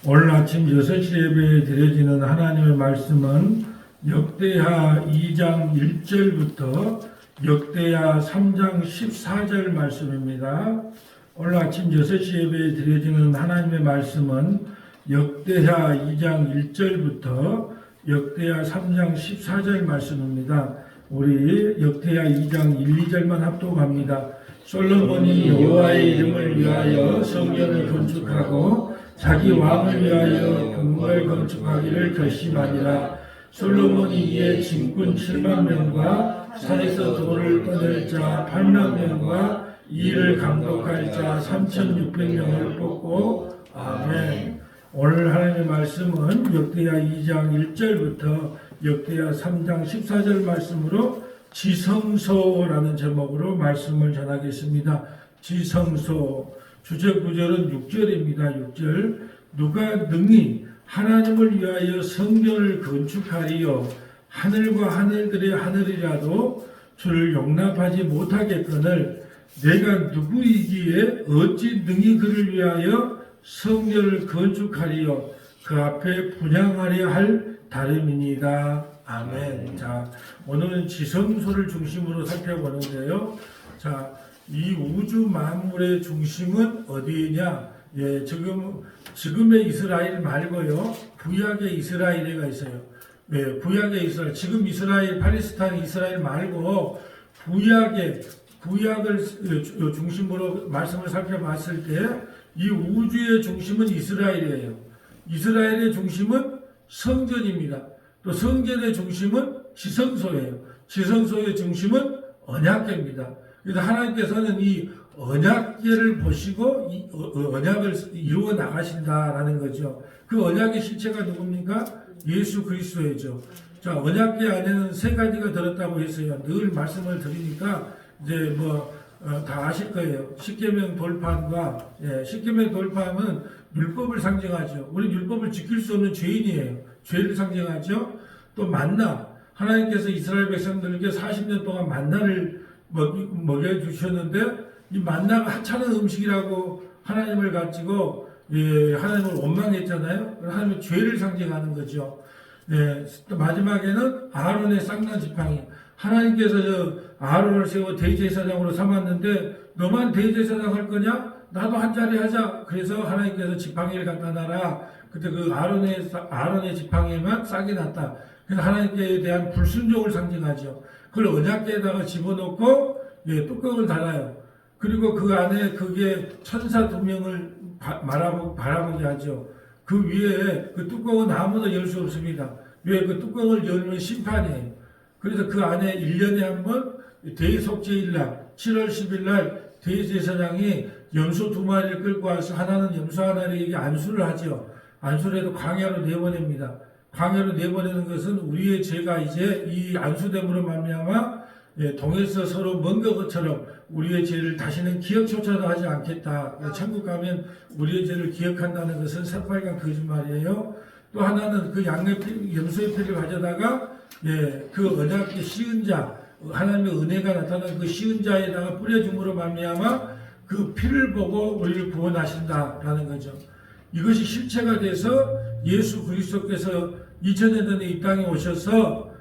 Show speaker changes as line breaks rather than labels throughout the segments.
오늘 아침 6시 예배에 드려지는 하나님의 말씀은 역대하 2장 1절부터 역대하 3장 14절 말씀입니다. 오늘 아침 6시 예배에 드려지는 하나님의 말씀은 역대하 2장 1절부터 역대하 3장 14절 말씀입니다. 우리 역대하 2장 1, 2절만 합독합니다. 솔로몬이 여호와의 이름을 위하여 성전을 건축하고 자기 왕을 위하여 궁궐 건축하기를 결심하니라. 솔로몬이 이에 짐꾼 7만 명과 산에서 돌을 꺼낼 자 8만 명과 이 일을 감독할 자 3,600명을 뽑고 아멘. 오늘 하나님의 말씀은 역대하 2장 1절부터 역대하 3장 14절 말씀으로 지성소라는 제목으로 말씀을 전하겠습니다. 지성소 주제 구절은 6절입니다. 6절 누가 능히 하나님을 위하여 성전을 건축하리요 하늘과 하늘들의 하늘이라도 주를 용납하지 못하겠거늘 내가 누구이기에 어찌 능히 그를 위하여 성전을 건축하리요 그 앞에 분향하려 할 다름이니이다. 아멘. 자, 오늘은 지성소를 중심으로 살펴보는데요. 자, 이 우주 만물의 중심은 어디냐? 예, 지금의 이스라엘 말고요. 구약의 이스라엘이가 있어요. 예, 구약의 이스라엘. 지금 이스라엘, 팔레스타인 이스라엘 말고 구약을 중심으로 말씀을 살펴봤을 때 이 우주의 중심은 이스라엘이에요. 이스라엘의 중심은 성전입니다. 또 성전의 중심은 지성소예요. 지성소의 중심은 언약궤입니다. 그래서 하나님께서는 이 언약궤를 보시고 이 언약을 이루어 나가신다라는 거죠. 그 언약의 실체가 누굽니까? 예수 그리스도이죠. 자, 언약궤 안에는 세 가지가 들었다고 했어요. 늘 말씀을 드리니까 이제 다 아실 거예요. 십계명 돌파함과 십계명 돌파함은 율법을 상징하죠. 우리 율법을 지킬 수 없는 죄인이에요. 죄를 상징하죠. 또 만나 하나님께서 이스라엘 백성들에게 40년 동안 만나를 먹여주셨는데 이 만나가 하찮은 음식이라고 하나님을 가지고 하나님을 원망했잖아요. 하나님의 죄를 상징하는 거죠. 또 마지막에는 아론의 쌍난 지팡이. 하나님께서 아론을 세워 대제사장으로 삼았는데 너만 대제사장 할 거냐? 나도 한 자리 하자. 그래서 하나님께서 지팡이를 갖다 놔라. 그때 그 아론의 지팡이만 싹이 났다. 그래서 하나님께 대한 불순종을 상징하죠. 그걸 언약궤에다가 집어넣고 뚜껑을 닫아요. 그리고 그 안에 그게 천사 2명을 바라보게 하죠. 그 위에 그 뚜껑은 아무도 열 수 없습니다. 왜? 그 뚜껑을 열면 심판이에요. 그래서 그 안에 1년에 한 번 대속죄일날 7월 10일 날 대제사장이 염소 2마리를 끌고 와서 하나는 염소 하나에게 안수를 하죠. 안수를 해도 광야로 내보냅니다. 광야로 내보내는 것은 우리의 죄가 이제 이 안수됨으로 말미암아 동에서 서로 먼 것처럼 우리의 죄를 다시는 기억조차도 하지 않겠다. 천국 가면 우리의 죄를 기억한다는 것은 새빨간 거짓말이에요. 또 하나는 그 염소의 피를 가져다가 그 언약의 시은 자, 하나님의 은혜가 나타난 그 시은 자에다가 뿌려줌으로 말미암아 그 피를 보고 우리를 구원하신다라는 거죠. 이것이 실체가 돼서 예수 그리스도께서 2000년 전에 이 땅에 오셔서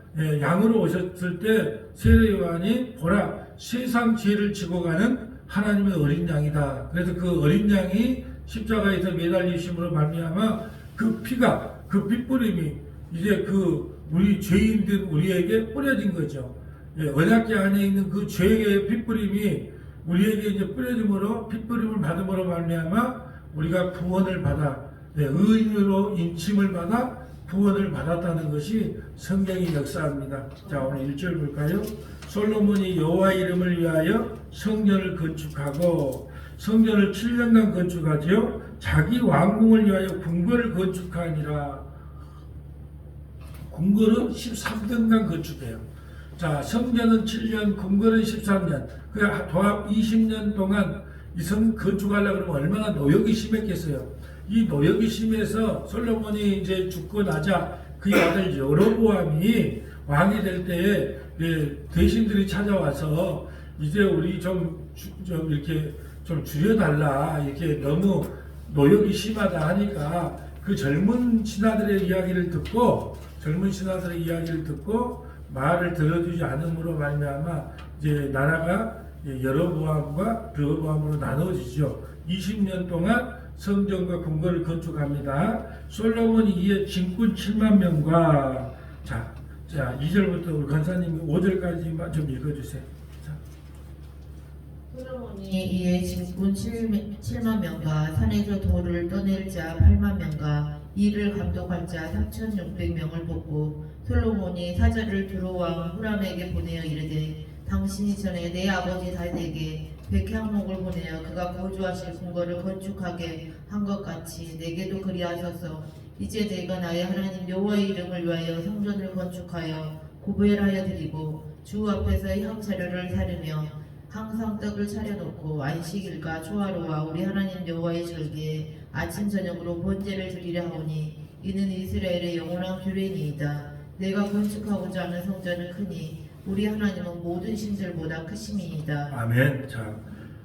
양으로 오셨을 때 세례 요한이 보라 세상 죄를 지고 가는 하나님의 어린 양이다. 그래서 그 어린 양이 십자가에서 매달리심으로 말미암아 그 피가 그 핏부림이 이제 그 우리 죄인된 우리에게 뿌려진 거죠. 언약궤 안에 있는 그 죄의 핏부림이 우리에게 이제 뿌려짐으로 핏부림을 받음으로 말미암아 우리가 구원을 받아 의인으로 인침을 받아 구원을 받았다는 것이 성경의 역사입니다. 자, 오늘 1절 볼까요? 솔로몬이 여호와 이름을 위하여 성전을 건축하고 성전을 7년간 건축하지요. 자기 왕궁을 위하여 궁궐을 건축하니라. 궁궐은 13년간 건축해요. 자, 성전은 7년, 궁궐은 13년. 그 도합 20년 동안 이 성 건축하려고 그러면 얼마나 노역이 심했겠어요. 이 노역이 심해서 솔로몬이 이제 죽고 나자 그의 아들 여로보암이 왕이 될 때에 대신들이 찾아와서 이제 우리 좀 이렇게 좀 줄여달라. 이렇게 너무 노역이 심하다 하니까 그 젊은 신하들의 이야기를 듣고 말을 들어주지 않음으로 말미암아 이제 나라가 여로보암과 르호보암으로 나누어지죠. 20년 동안 성전과 궁궐을 건축합니다. 솔로몬이 이에 진군 7만 명과 자 2절부터 우리 간사님이 5절까지만 좀 읽어주세요.
솔로몬이 이에 진군 7만 명과 산에서 돌을 떠낼 자 8만 명과 이를 감독할 자 3,600명을 뽑고 솔로몬이 사절을 두로왕 후람에게 보내어 이르되 당신이 전에 내 아버지 다윗에게 백향목을 보내어 그가 거주하실 궁궐을 건축하게 한 것 같이 내게도 그리하소서. 이제 내가 나의 하나님 여호와의 이름을 위하여 성전을 건축하여 구별하여 드리고 주 앞에서 향차료를 사르며 항상 떡을 차려놓고 안식일과 초하루와 우리 하나님 여호와의 절기에 아침 저녁으로 번제를 드리려 하오니 이는 이스라엘의 영원한 규례니이다. 내가 건축하고자 하는 성전은 크니 우리 하나님은 모든 신들보다 크심이니이다.
아멘. 자,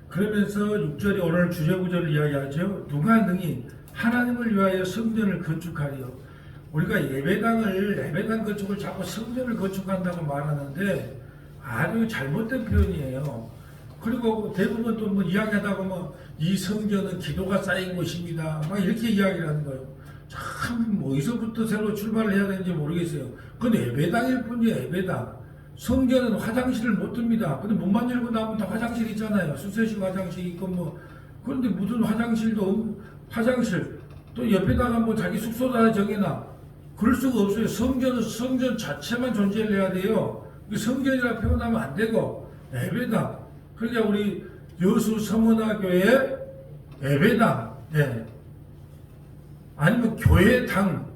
그러면서 6절이 오늘 주제구절을 이야기하죠. 누가 능히 하나님을 위하여 성전을 건축하리요. 우리가 예배당 건축을 자꾸 성전을 건축한다고 말하는데 아주 잘못된 표현이에요. 그리고 대부분 또 뭐 이야기하다 보면 이 성전은 기도가 쌓인 곳입니다. 막 이렇게 이야기를 하는 거예요. 참 어디서부터 새로 출발을 해야 되는지 모르겠어요. 그건 예배당일 뿐이에요. 예배당. 성전은 화장실을 못 듭니다. 근데 문만 열고 나면 다 화장실 있잖아요. 수세식 화장실 있고 뭐. 그런데 무슨 화장실 또 옆에다가 뭐 자기 숙소다 정해놔. 그럴 수가 없어요. 성전은 성전 자체만 존재를 해야 돼요. 성전이라 표현하면 안 되고 예배당. 그러니까 우리 여수 성원화교회 예배당, 아니면 교회당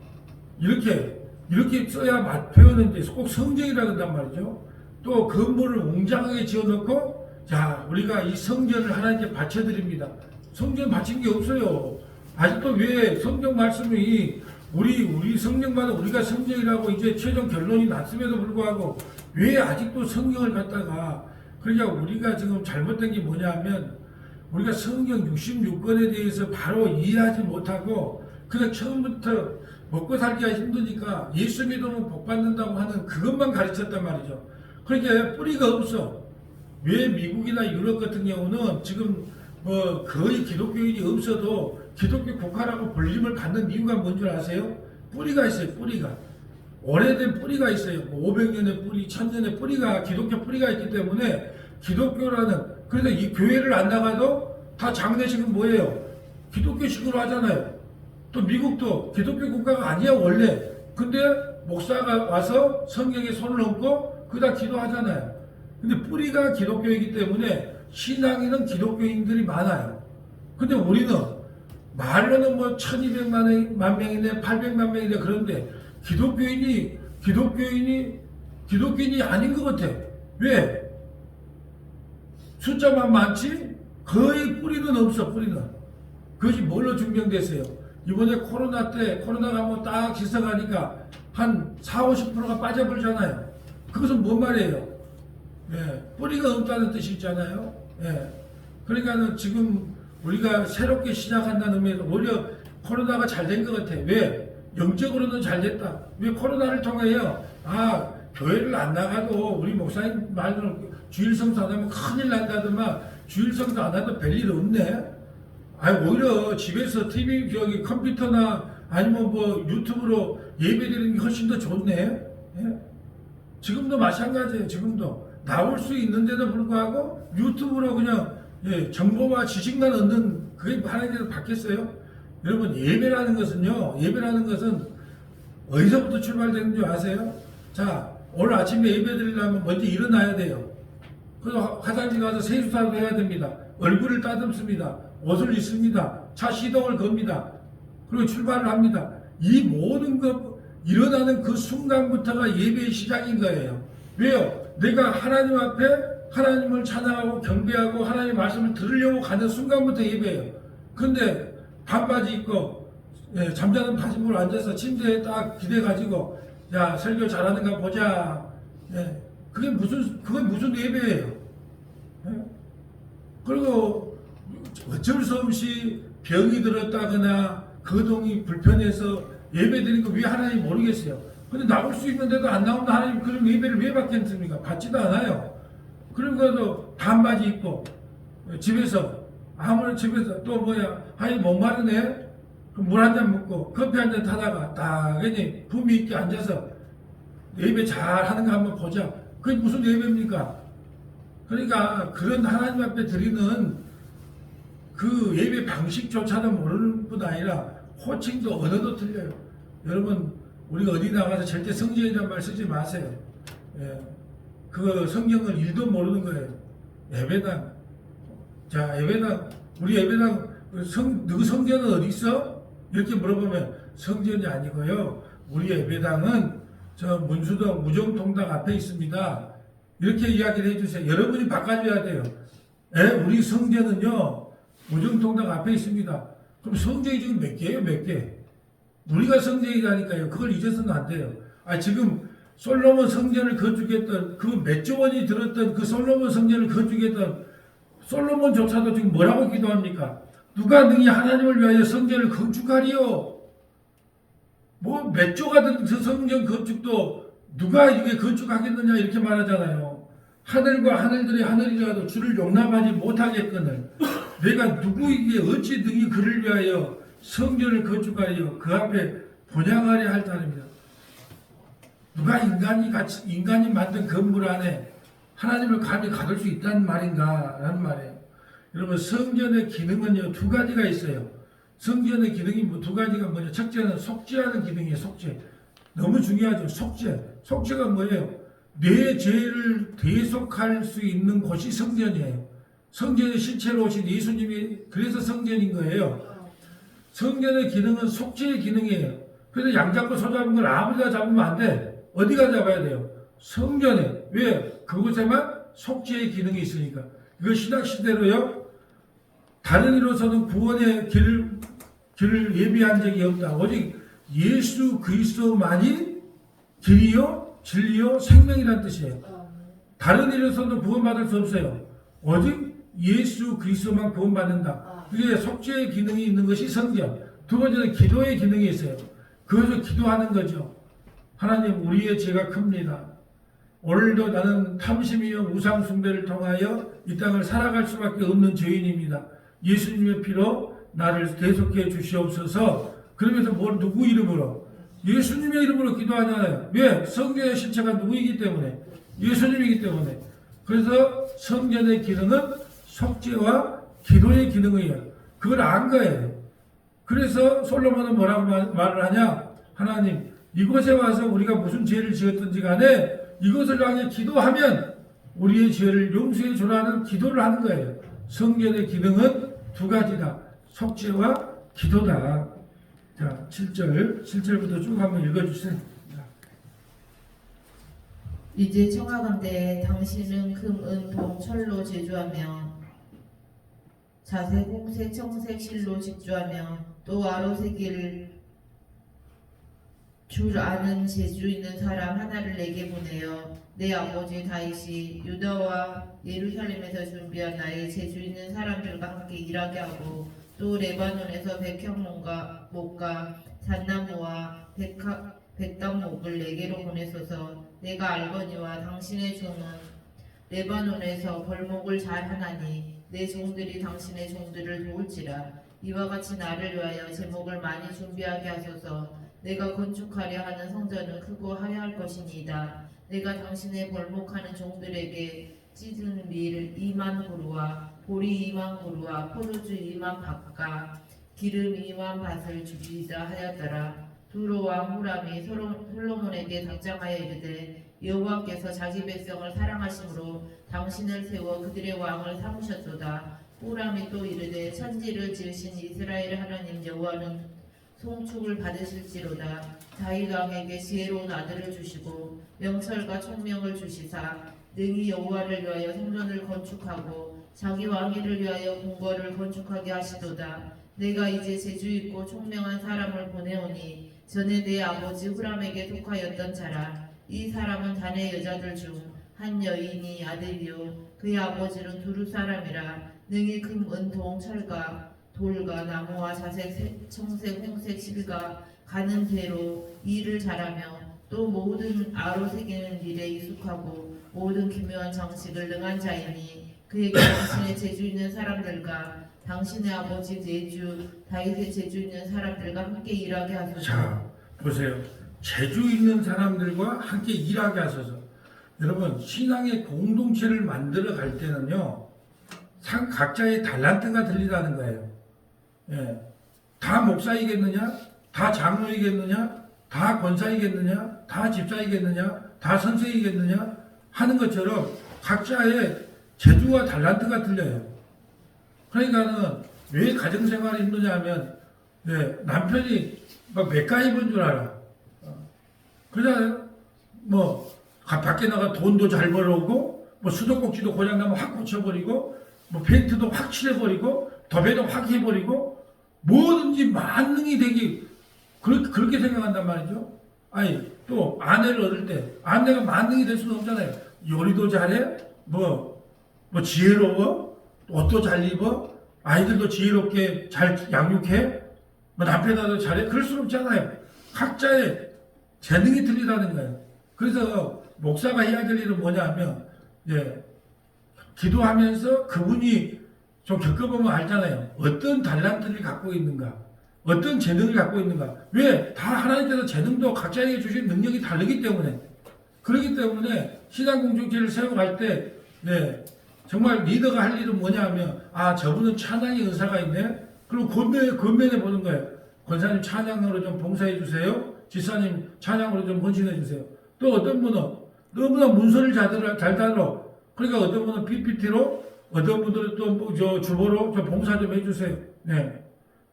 이렇게 써야 표현인데 꼭 성전이라 그런단 말이죠. 또 건물을 웅장하게 지어놓고 자 우리가 이 성전을 하나님께 바쳐드립니다. 성전 바친 게 없어요. 아직도 왜 성경 말씀이 우리 성경마다 우리가 성경이라고 이제 최종 결론이 났음에도 불구하고 왜 아직도 성경을 갖다가 그러니까 우리가 지금 잘못된 게 뭐냐면 우리가 성경 66권에 대해서 바로 이해하지 못하고 그냥 처음부터 먹고 살기가 힘드니까 예수 믿으면 복 받는다고 하는 그것만 가르쳤단 말이죠. 그러니까 뿌리가 없어. 왜 미국이나 유럽 같은 경우는 지금 뭐 거의 기독교인이 없어도 기독교 국가라고 불림을 받는 이유가 뭔 줄 아세요? 뿌리가 있어요. 뿌리가. 오래된 뿌리가 있어요. 500년의 뿌리, 1000년의 뿌리가 기독교 뿌리가 있기 때문에 기독교라는 그래서 이 교회를 안 나가도 다 장례식은 뭐예요? 기독교식으로 하잖아요. 또 미국도 기독교 국가가 아니야 원래. 근데 목사가 와서 성경에 손을 얹고 그다 기도하잖아요. 근데 뿌리가 기독교이기 때문에 신앙인은 기독교인들이 많아요. 근데 우리는 말로는 뭐 1200만 명이네 800만 명이네 그런데 기독교인이 아닌 것 같아. 왜? 숫자만 많지 거의 뿌리는 없어. 뿌리는 그것이 뭘로 증명됐어요? 이번에 코로나가 뭐 딱 지나가니까 한 40~50%가 빠져버리잖아요. 그것은 뭔 말이에요? 뿌리가 없다는 뜻이 있잖아요. 그러니까는 지금 우리가 새롭게 시작한다는 의미에서 오히려 코로나가 잘 된 것 같아. 왜? 영적으로는 잘 됐다. 왜 코로나를 통해요? 교회를 안 나가도 우리 목사님 말로는 주일 성수 안 하면 큰일 난다더만 주일 성수 안 해도 별일 없네. 오히려 집에서 TV, 컴퓨터나 아니면 뭐 유튜브로 예배드리는 게 훨씬 더 좋네. 지금도 마찬가지예요. 지금도 나올 수 있는데도 불구하고 유튜브로 그냥 정보와 지식만 얻는 그게 하나님께서 받겠어요? 여러분 예배라는 것은 어디서부터 출발되는 줄 아세요? 자 오늘 아침에 예배 드리려면 먼저 일어나야 돼요. 그래서 화장실 가서 세수사도 해야 됩니다. 얼굴을 따듬습니다. 옷을 입습니다. 차 시동을 겁니다. 그리고 출발을 합니다. 이 모든 것 일어나는 그 순간부터가 예배의 시작인 거예요. 왜요? 내가 하나님 앞에 하나님을 찬양하고 경배하고 하나님의 말씀을 들으려고 가는 순간부터 예배예요. 근데 반바지 입고 잠자는 바지불 앉아서 침대에 딱 기대가지고 야 설교 잘하는가 보자. 그게 무슨 예배예요? 그리고 어쩔 수 없이 병이 들었다거나 거동이 불편해서 예배드리는 거 왜 하나님 모르겠어요. 근데 나올 수 있는데도 안 나온다 하나님 그럼 예배를 왜 받겠습니까? 받지도 않아요. 그러고도 반바지 입고 집에서 아무런 집에서 또 뭐야 아이 목마르네 물 한 잔 먹고 커피 한 잔 타다가 딱 그냥 품위 있게 앉아서 예배 잘 하는 거 한번 보자. 그게 무슨 예배입니까? 그러니까 그런 하나님 앞에 드리는 그 예배 방식조차도 모르는 뿐 아니라 호칭도 언어도 틀려요. 여러분 우리가 어디 나가서 절대 성경이라는 말 쓰지 마세요. 예. 그 성경을 일도 모르는 거예요. 예배당. 자, 예배당. 우리 예배당 너 성전은 어디 있어? 이렇게 물어보면 성전이 아니고요. 우리 예배당은 저 문수동 무정통당 앞에 있습니다. 이렇게 이야기를 해주세요. 여러분이 바꿔줘야 돼요. 예? 우리 성전은요. 무정통당 앞에 있습니다. 그럼 성전이 지금 몇 개예요? 몇 개? 우리가 성전이라니까요. 그걸 잊어서는 안 돼요. 아, 지금 솔로몬 성전을 건축했던 그 몇 조 원이 들었던 그 솔로몬 성전을 건축했던 솔로몬조차도 지금 뭐라고 기도합니까? 누가 능히 하나님을 위하여 성전을 건축하리요? 뭐 몇 조가 든 그 성전 건축도 누가 이게 건축하겠느냐 이렇게 말하잖아요. 하늘과 하늘들의 하늘이라도 주를 용납하지 못하겠거늘 내가 누구에게 어찌 능히 그를 위하여 성전을 건축하리요? 그 앞에 분양하려 할 따름이다. 누가 인간이 만든 건물 안에 하나님을 감히 가둘 수 있다는 말인가? 라는 말이에요. 여러분, 성전의 기능은요, 두 가지가 있어요. 성전의 기능이 뭐 두 가지가 뭐냐? 첫째는 속죄하는 기능이에요, 속죄. 너무 중요하죠, 속죄. 속죄가 뭐예요? 내 죄를 대속할 수 있는 곳이 성전이에요. 성전의 실체로 오신 예수님이 그래서 성전인 거예요. 성전의 기능은 속죄의 기능이에요. 그래서 양 잡고 소 잡은 걸 아무데나 잡으면 안 돼. 어디가 잡아야 돼요? 성전에. 왜? 그곳에만 속죄의 기능이 있으니까. 이거 신학시대로요. 다른 이로서는 구원의 길을 예비한 적이 없다. 오직 예수 그리스도만이 길이요, 진리요, 생명이라는 뜻이에요. 다른 이로서는 구원받을 수 없어요. 오직 예수 그리스도만 구원받는다. 그게 속죄의 기능이 있는 것이 성전. 두 번째는 기도의 기능이 있어요. 그것을 기도하는 거죠. 하나님, 우리의 죄가 큽니다. 오늘도 나는 탐심이요 우상 숭배를 통하여 이 땅을 살아갈 수밖에 없는 죄인입니다. 예수님의 피로 나를 대속해 주시옵소서. 그러면서 누구 이름으로? 예수님의 이름으로 기도하잖아요. 왜? 성전의 실체가 누구이기 때문에? 예수님이기 때문에. 그래서 성전의 기능은 속죄와 기도의 기능이에요. 그걸 안 거예요. 그래서 솔로몬은 뭐라고 말을 하냐? 하나님, 이곳에 와서 우리가 무슨 죄를 지었든지 간에 이것을 향해 기도하면 우리의 죄를 용서해 주라는 기도를 하는 거예요. 성전의 기능은 두 가지다. 속죄와 기도다. 자, 7절부터 쭉 한번 읽어주세요.
이제 청하건대 당신은 금, 은, 동, 철로 제조하며 자색, 홍색, 청색 실로 직조하며 또 아로새길 줄 아는 재주 있는 사람 하나를 내게 보내어 내 아버지 다윗이 유다와 예루살렘에서 준비한 나의 재주 있는 사람들과 함께 일하게 하고 또 레바논에서 백향목과 잣나무와 백당목을 내게로 보내소서. 내가 알거니와 당신의 종은 레바논에서 벌목을 잘 하나니 내 종들이 당신의 종들을 도울지라. 이와 같이 나를 위하여 제목을 많이 준비하게 하소서. 내가 건축하려 하는 성전은 크고 화려할 것이니이다. 내가 당신의 벌목하는 종들에게 찢은 밀 2만 고루와 보리 2만 고루와 포도주 2만 밭과 기름 2만 밭을 주리자 하였더라. 두로와 후람이 솔로몬에게 답장하여 이르되 여호와께서 자기 백성을 사랑하심으로 당신을 세워 그들의 왕을 삼으셨도다. 후람이 또 이르되 천지를 지으신 이스라엘 하나님 여호와는 송축을 받으실지로다. 다윗 왕에게 지혜로운 아들을 주시고 명철과 총명을 주시사 능히 여호와를 위하여 성전을 건축하고 자기 왕위를 위하여 궁궐을 건축하게 하시도다. 내가 이제 재주있고 총명한 사람을 보내오니 전에 내 아버지 후람에게 속하였던 자라. 이 사람은 단의 여자들 중 한 여인이 아들이요 그의 아버지는 두루 사람이라. 능히 금, 은, 동, 철과 돌과 나무와 자색, 청색, 홍색 실과 가는 대로 일을 잘하며 또 모든 아로 새기는 일에 익숙하고 모든 기묘한 장식을 능한 자이니 그에게 당신의 재주 있는 사람들과 당신의 아버지 내주 다윗의 재주 있는 사람들과 함께 일하게 하소서.
자, 보세요. 재주 있는 사람들과 함께 일하게 하소서. 여러분, 신앙의 공동체를 만들어 갈 때는요, 각자의 달란트가 들리다는 거예요. 예. 다 목사이겠느냐? 다 장로이겠느냐? 다 권사이겠느냐? 다 집사이겠느냐? 다 선생이겠느냐? 하는 것처럼 각자의 재주와 달란트가 들려요. 그러니까는 왜 가정생활이 힘드냐 하면, 네, 남편이 막 맥가이버인 줄 알아. 그러잖아요. 뭐, 밖에 나가 돈도 잘 벌어오고, 뭐 수도꼭지도 고장나면 확 고쳐버리고, 뭐 페인트도 확 칠해버리고, 더베도 확 해버리고, 뭐든지 만능이 되기, 그렇게 생각한단 말이죠. 아니, 또 아내를 얻을 때, 아내가 만능이 될 수는 없잖아요. 요리도 잘해, 뭐 지혜로워, 옷도 잘 입어, 아이들도 지혜롭게 잘 양육해, 뭐 남편도 잘해, 그럴 수는 없잖아요. 각자의 재능이 틀리다는 거예요. 그래서 목사가 해야 될 일은 뭐냐 하면, 예, 기도하면서 그분이 좀 겪어보면 알잖아요. 어떤 달란트를 갖고 있는가, 어떤 재능을 갖고 있는가. 왜? 다 하나님께서 재능도 각자에게 주신 능력이 다르기 때문에. 그렇기 때문에 신앙 공동체를 세워갈 때, 네, 정말 리더가 할 일은 뭐냐 하면, 아, 저분은 찬양의 은사가 있네? 그리고 권면해 보는 거예요. 권사님 찬양으로 좀 봉사해 주세요. 지사님 찬양으로 좀 헌신해 주세요. 또 어떤 분은 너무나 문서를 잘 다뤄. 그러니까 어떤 분은 PPT로, 어떤 분들은 또 주보로 좀 봉사 좀 해주세요. 네.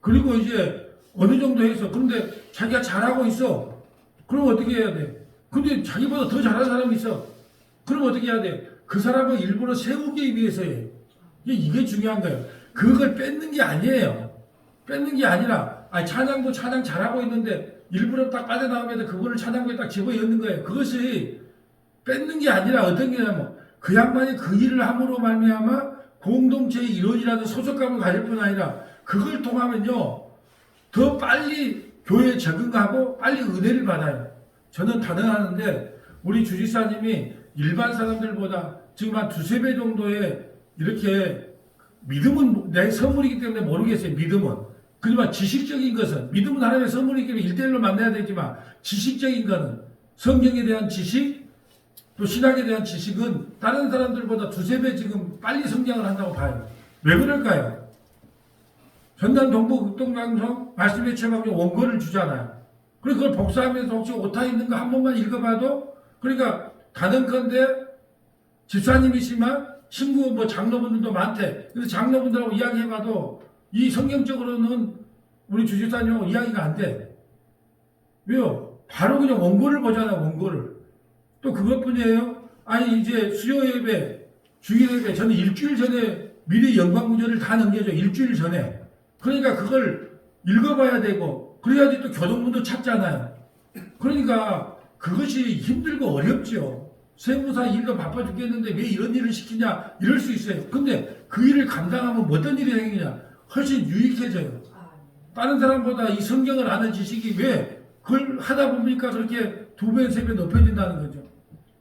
그리고 이제 어느 정도 해서, 그런데 자기가 잘하고 있어. 그럼 어떻게 해야 돼? 근데 자기보다 더 잘하는 사람이 있어. 그럼 어떻게 해야 돼? 그 사람을 일부러 세우기 위해서예요. 이게 중요한 거예요. 그걸 뺏는 게 아니에요. 뺏는 게 아니라, 찬양도 찬양 잘하고 있는데 일부러 딱 빠져나오면 그분을 찬양부에 딱 집어넣는 거예요. 그것이 뺏는 게 아니라 어떤 게냐면, 그 양반이 그 일을 함으로 말미암아 공동체의 일원이라는 소속감을 가질 뿐 아니라 그걸 통하면요, 더 빨리 교회에 적응하고 빨리 은혜를 받아요. 저는 단언하는데 우리 주지사님이 일반 사람들보다 지금 한 2~3배 정도의 이렇게, 믿음은 내 선물이기 때문에 모르겠어요. 믿음은. 그지만 지식적인 것은, 믿음은 하나님의 선물이기 때문에 1대1로 만나야 되지만 지식적인 것은, 성경에 대한 지식, 또 신학에 대한 지식은 다른 사람들보다 2~3배 지금 빨리 성장을 한다고 봐요. 왜 그럴까요? 전남 동부 극동방송 말씀의 체험학교 원고를 주잖아요. 그리고 그걸 복사하면서 혹시 오타 있는 거 한 번만 읽어봐도, 그러니까 단언컨대 집사님이시지만 친구 뭐 장로분들도 많대. 그래서 장로분들하고 이야기해봐도 이 성경적으로는 우리 주집사님하고 이야기가 안 돼. 왜요? 바로 그냥 원고를 보잖아, 원고를. 또 그것뿐이에요. 아니, 이제 수요 예배, 주일 예배, 저는 일주일 전에 미리 영광구절을 다 넘겨줘. 일주일 전에. 그러니까 그걸 읽어봐야 되고, 그래야지 또 교동문도 찾잖아요. 그러니까 그것이 힘들고 어렵죠. 세무사 일도 바빠 죽겠는데 왜 이런 일을 시키냐, 이럴 수 있어요. 근데 그 일을 감당하면 어떤 일이 생기냐, 훨씬 유익해져요. 다른 사람보다 이 성경을 아는 지식이 왜 그걸 하다 보니까 그렇게 2배, 3배 높여진다는 거죠.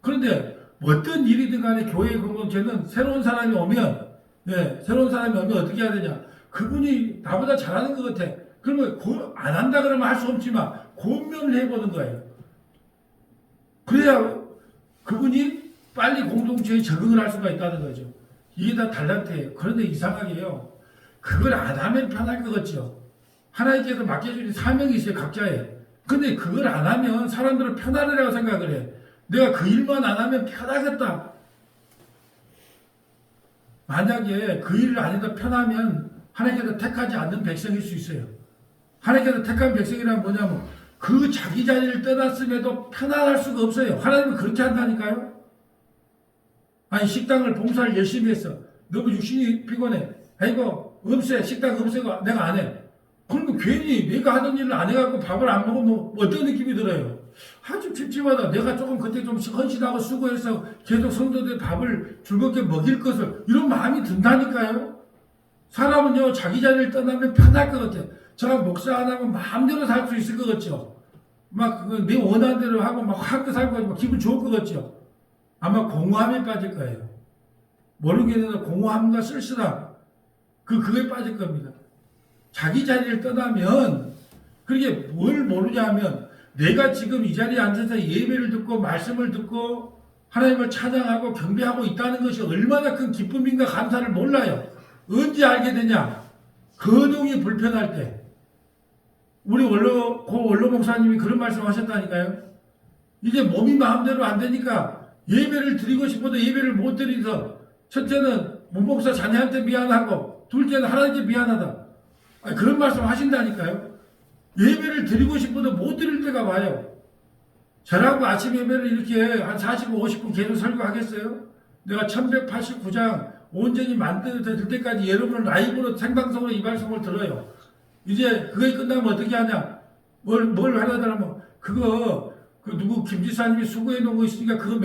그런데 어떤 일이든 간에 교회 공동체는 새로운 사람이 오면, 네, 새로운 사람이 오면 어떻게 해야 되냐, 그분이 나보다 잘하는 것 같아. 그러면 안 한다 그러면 할 수 없지만 권면을 해보는 거예요. 그래야 그분이 빨리 공동체에 적응을 할 수가 있다는 거죠. 이게 다 달란트예요. 그런데 이상하게요, 그걸 안 하면 편할 것 같죠. 하나님께서 맡겨주신 사명이 있어요, 각자에. 근데 그걸 안 하면 사람들은 편하리라고 생각을 해. 내가 그 일만 안 하면 편하겠다. 만약에 그 일을 안 해도 편하면 하나님께서 택하지 않는 백성일 수 있어요. 하나님께서 택한 백성이란 뭐냐면, 그 자기 자리를 떠났음에도 편안할 수가 없어요. 하나님은 그렇게 한다니까요. 아니, 식당을 봉사를 열심히 했어. 너무 육신이 피곤해. 아이고, 없애. 식당 없애고 내가 안 해. 그러면 괜히 내가 하던 일을 안 해갖고 밥을 안 먹으면 어떤 느낌이 들어요? 아주 찝찝하다. 내가 조금 그때 좀 헌신하고 수고해서 계속 성도들 밥을 즐겁게 먹일 것을, 이런 마음이 든다니까요. 사람은요, 자기 자리를 떠나면 편할 것 같아요. 제가 목사 안 하면 마음대로 살 수 있을 것 같죠. 막, 내 원하는 대로 하고, 막, 학교 살고, 막, 기분 좋을 것 같죠. 아마 공허함에 빠질 거예요. 모르겠는데, 공허함과 쓸쓸함. 그거에 빠질 겁니다. 자기 자리를 떠나면, 그게 뭘 모르냐 하면, 내가 지금 이 자리에 앉아서 예배를 듣고, 말씀을 듣고, 하나님을 찬양하고, 경배하고 있다는 것이 얼마나 큰 기쁨인가 감사를 몰라요. 언제 알게 되냐? 거동이 불편할 때. 우리 원로 목사님이 그런 말씀 하셨다니까요. 이제 몸이 마음대로 안 되니까 예배를 드리고 싶어도 예배를 못 드리서 첫째는 목사 자녀한테 미안하고 둘째는 하나님께 미안하다. 아니, 그런 말씀 하신다니까요. 예배를 드리고 싶어도 못 드릴 때가 와요. 저라고 아침 예배를 이렇게 한 45, 50분 계속 설교하겠어요? 내가 1189장 온전히 만들 때까지 여러분을 라이브로 생방송으로 이 말씀을 들어요. 이제 그게 끝나면 어떻게 하냐? 뭘 하려면 그거 누구 김지사님이 수고해 놓은 거 있으니까 그거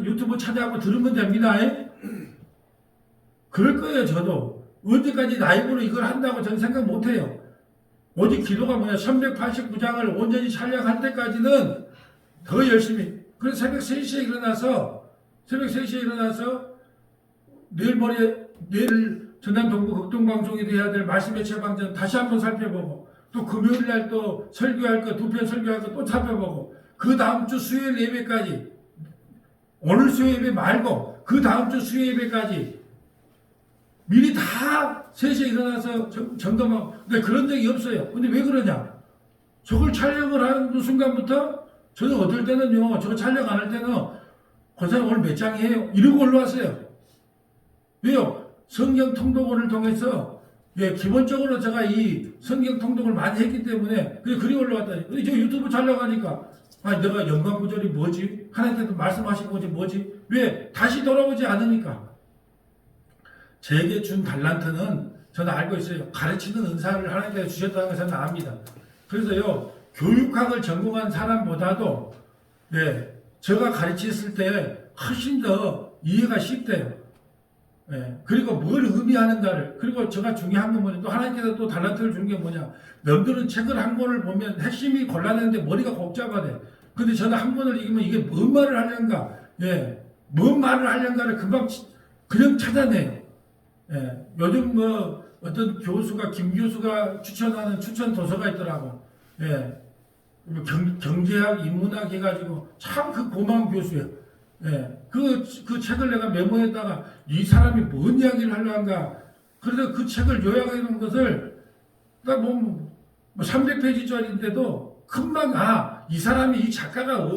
유튜브 찾아가고 들으면 됩니다. 그럴 거예요. 저도 언제까지 라이브로 이걸 한다고 저는 생각 못 해요. 오직 기도가 뭐냐? 1189장을 온전히 촬영할 때까지는 더 열심히. 그래서 새벽 3시에 일어나서 내일 전남 동부 극동방송이 돼야 될 말씀의 처방전 다시 한번 살펴보고 또 금요일 날 또 설교할 거 2편 설교할 거 또 살펴보고 그 다음 주 수요일 예배까지 오늘 수요 예배 말고 그 다음 주 수요 예배까지 미리 다 3시에 일어나서 점검하고 근데 그런 적이 없어요. 근데 왜 그러냐? 저걸 촬영을 하는 순간부터 저는 어떨 때는요 저거 촬영 안 할 때는 권사님 오늘 몇 장이에요? 이러고 올라왔어요. 왜요? 성경 통독원을 통해서 기본적으로 제가 이 성경 통독을 많이 했기 때문에 그리 올라왔다니. 근데 저 유튜브 촬영하니까 내가 영광 구절이 뭐지? 하나님께서 말씀하신 것이 뭐지? 왜? 다시 돌아오지 않으니까. 제게 준 달란트는 저는 알고 있어요. 가르치는 은사를 하나님께서 주셨다는 것을 저는 압니다. 그래서요 교육학을 전공한 사람보다도 제가 가르쳤을 때 훨씬 더 이해가 쉽대요. 그리고 뭘 의미하는가를 그리고 제가 중요한 건 뭐냐 또 하나님께서 또 달란트를 준 게 뭐냐 남들은 책을 한 권을 보면 핵심이 골라내는데 머리가 복잡하대. 근데 저는 한 권을 읽으면 이게 뭔 말을 하려는가 뭔 말을 하려는가를 금방 그냥 찾아내요. 요즘 뭐 어떤 교수가 김 교수가 추천하는 추천 도서가 있더라고. 경제학 인문학 해가지고 참 그 고마운 교수예요. 그 책을 내가 메모했다가 이 사람이 뭔 이야기를 하려는가. 그래서 그 책을 요약해 놓은 것을 뭐 300페이지짜리인데도 금방 이 사람이 이 작가가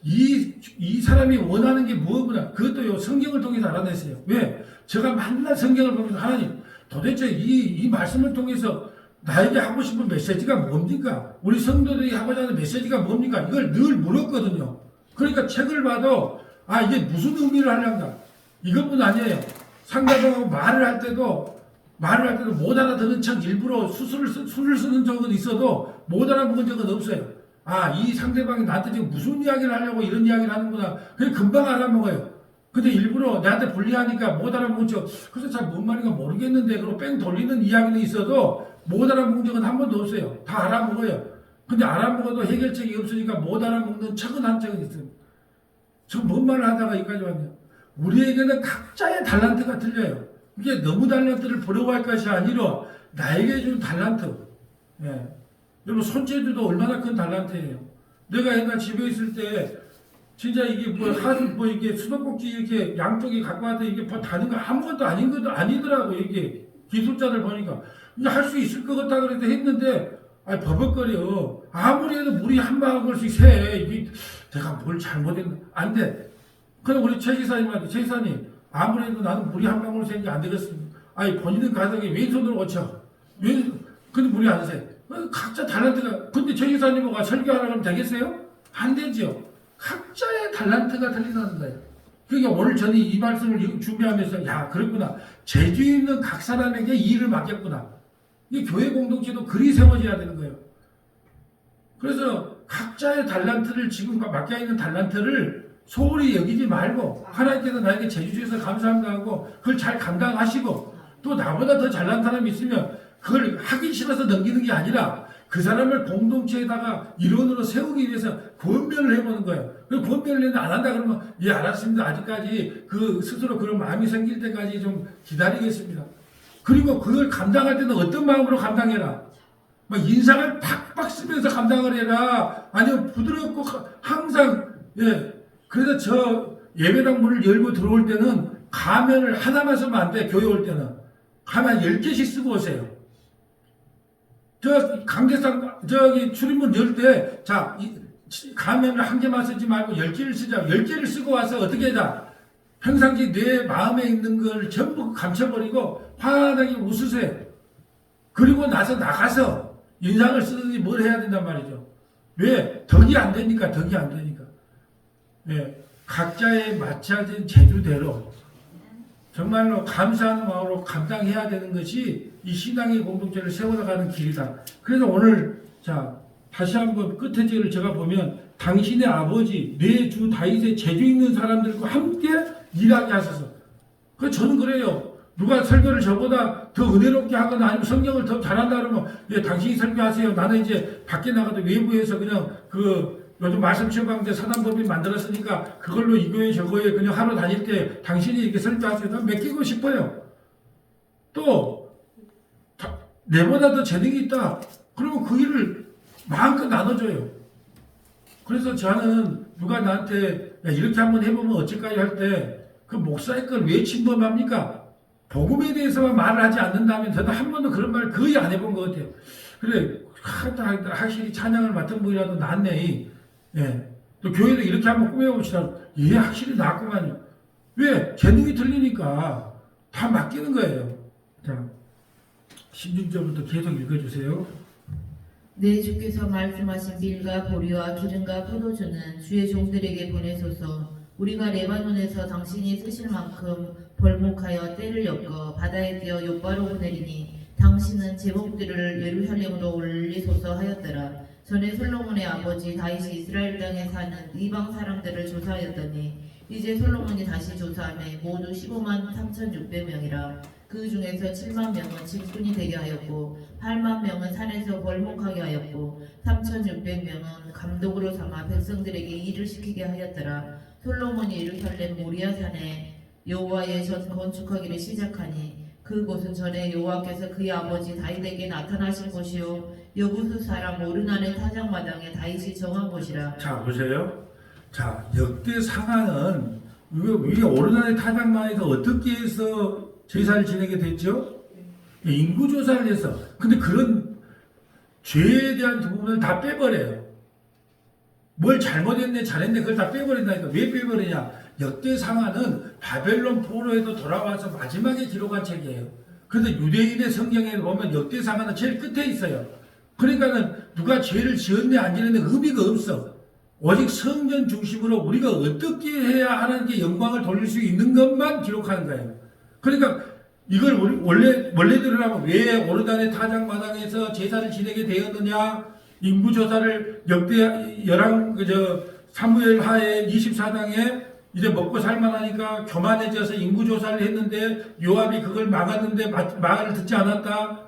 이 사람이 원하는 게 뭐구나. 그것도 성경을 통해서 알아냈어요. 왜? 제가 맨날 성경을 보면서 하나님 도대체 이 말씀을 통해서 나에게 하고 싶은 메시지가 뭡니까? 우리 성도들이 하고자 하는 메시지가 뭡니까? 이걸 늘 물었거든요. 그러니까 책을 봐도 이게 무슨 의미를 하려는가? 이것뿐 아니에요. 상대방하고 말을 할 때도 못 알아듣는 척 일부러 수를 쓰는 적은 있어도 못 알아먹은 적은 없어요. 이 상대방이 나한테 지금 무슨 이야기를 하려고 이런 이야기를 하는구나. 그게 금방 알아먹어요. 근데 일부러 나한테 불리하니까 못 알아먹은 척, 그래서 잘 뭔 말인가 모르겠는데, 그리고 뺑 돌리는 이야기는 있어도 못 알아먹은 적은 한 번도 없어요. 다 알아먹어요. 근데 알아먹어도 해결책이 없으니까 못 알아먹는 척은 한 적은 있어요. 저 뭔 말을 하다가 여기까지 왔네요. 우리에게는 각자의 달란트가 틀려요. 이게 너무 달란트를 부러워할 것이 아니라 나에게 준 달란트. 여러분 손재주도 얼마나 큰 달란트예요. 내가 옛날 집에 있을 때 진짜 이게 이게 수도꼭지 이렇게 양쪽에 갖고 와서 이게 뭐 다는 거 아무것도 아닌 것도 아니더라고. 이게 기술자들 보니까 이제 할 수 있을 것 같다 그래서 했는데 버벅거려. 아무리 해도 물이 한 방울씩 새. 이게 내가 뭘 잘못했나? 안 돼. 그럼 우리 최 기사님한테 최 기사님 아무리 해도 나는 물이 한 방울 새는 게 안 되겠습니다. 본인은 가정에 왼손으로 고쳐. 근데 물이 안 새. 각자 달란트가. 근데 최 기사님과 설교하라고 하면 되겠어요? 안 되죠. 각자의 달란트가 틀린다는 거예요. 그러니까 오늘 저는 이 말씀을 준비하면서 그렇구나. 재주 있는 각 사람에게 이 일을 맡겼구나. 이 교회 공동체도 그리 세워져야 되는 거예요. 그래서 각자의 달란트를 지금 맡겨있는 달란트를 소홀히 여기지 말고 하나님께서 나에게 재주 주셔서 감사합니다 하고 그걸 잘 감당하시고 또 나보다 더 잘난 사람이 있으면 그걸 하기 싫어서 넘기는 게 아니라 그 사람을 공동체에다가 일원으로 세우기 위해서 권면을 해보는 거예요. 그 권면을 했는데 안 한다 그러면 예 알았습니다. 아직까지 그 스스로 그런 마음이 생길 때까지 좀 기다리겠습니다. 그리고 그걸 감당할 때는 어떤 마음으로 감당해라. 막 인상을 팍팍 쓰면서 감당을 해라. 아니면 부드럽고 항상 예. 그래서 저 예배당 문을 열고 들어올 때는 가면을 하나만 쓰면 안 돼. 교회 올 때는 가면 10개씩 쓰고 오세요. 저 강대상 저기 출입문 열 때 자 가면을 한 개만 쓰지 말고 10개를 쓰자. 10개를 쓰고 와서 어떻게 하자. 평상시 내 마음에 있는 걸 전부 감춰버리고 환하게 웃으세요. 그리고 나서 나가서 인상을 쓰든지 뭘 해야 된단 말이죠. 왜? 덕이 안 되니까. 예, 각자의 맞춰진 재주대로 정말로 감사하는 마음으로 감당해야 되는 것이 이 신앙의 공동체를 세워나가는 길이다. 그래서 오늘 자 다시 한번 끝에 지를 제가 보면 당신의 아버지 내 주 다윗의 재주 있는 사람들과 함께 일하게 하소서. 그 저는 그래요. 누가 설교를 저보다 더 은혜롭게 하거나 아니면 성경을 더 잘한다 그러면 예, 당신이 설교하세요. 나는 이제 밖에 나가도 외부에서 그냥 요즘 말씀 체험강좌 사단법인 만들었으니까 그걸로 이 교회 저 교회 그냥 하러 다닐 때 당신이 이렇게 설교하세요. 난 맡기고 싶어요. 또 내보다 더 재능이 있다. 그러면 그 일을 마음껏 나눠줘요. 그래서 저는 누가 나한테 야, 이렇게 한번 해보면 어쩔까요 할 때 그 목사의 걸 왜 침범합니까? 복음에 대해서만 말을 하지 않는다면 저는 한 번도 그런 말을 거의 안 해본 것 같아요. 그래 확실히 찬양을 맡은 분이라도 낫네. 예. 또 교회도 이렇게 한번 꾸며봅시다. 예, 확실히 낫구만요. 왜? 재능이 틀리니까 다 맡기는 거예요. 자, 16절부터 계속 읽어주세요.
내 주께서 말씀하신 밀과 보리와 기름과 포도주는 주의 종들에게 보내소서. 우리가 레바논에서 당신이 쓰실 만큼 벌목하여 떼를 엮어 바다에 띄어 욥바로 보내리니 당신은 제목들을 예루살렘으로 올리소서 하였더라. 전에 솔로몬의 아버지 다윗이 이스라엘 땅에 사는 이방 사람들을 조사하였더니 이제 솔로몬이 다시 조사하매 모두 15만 3,600명이라. 그 중에서 7만 명은 직분이 되게 하였고 8만 명은 산에서 벌목하게 하였고 3,600명은 감독으로 삼아 백성들에게 일을 시키게 하였더라. 솔로몬이 예루살렘 모리아산에 여호와의 전 건축하기를 시작하니 그곳은 전에 여호와께서 그의 아버지 다윗에게 나타나신 곳이요 여부수 사람 오르난의 타작마당에 다윗이 정한 곳이라.
자 보세요. 자 역대 상하는 위에 오르난의 타작마당에서 어떻게 해서 제사를 지내게 됐죠? 인구조사를 해서. 근데 그런 죄에 대한 부분을 다 빼버려요. 뭘 잘못했네 잘했네 그걸 다 빼버린다니까. 왜 빼버리냐. 역대 상하는 바벨론 포로에도 돌아와서 마지막에 기록한 책이에요. 그런데 유대인의 성경에 보면 역대 상하는 제일 끝에 있어요. 그러니까는 누가 죄를 지었네 안 지었네 의미가 없어. 오직 성전 중심으로 우리가 어떻게 해야 하나님께 영광을 돌릴 수 있는 것만 기록하는 거예요. 그러니까 이걸 원래대로 하면 왜 오르단의 타작마당에서 제사를 지내게 되었느냐. 인구조사를 역대 사무엘 하에 24장에 이제 먹고 살만하니까 교만해져서 인구조사를 했는데 요압이 그걸 막았는데 말을 듣지 않았다.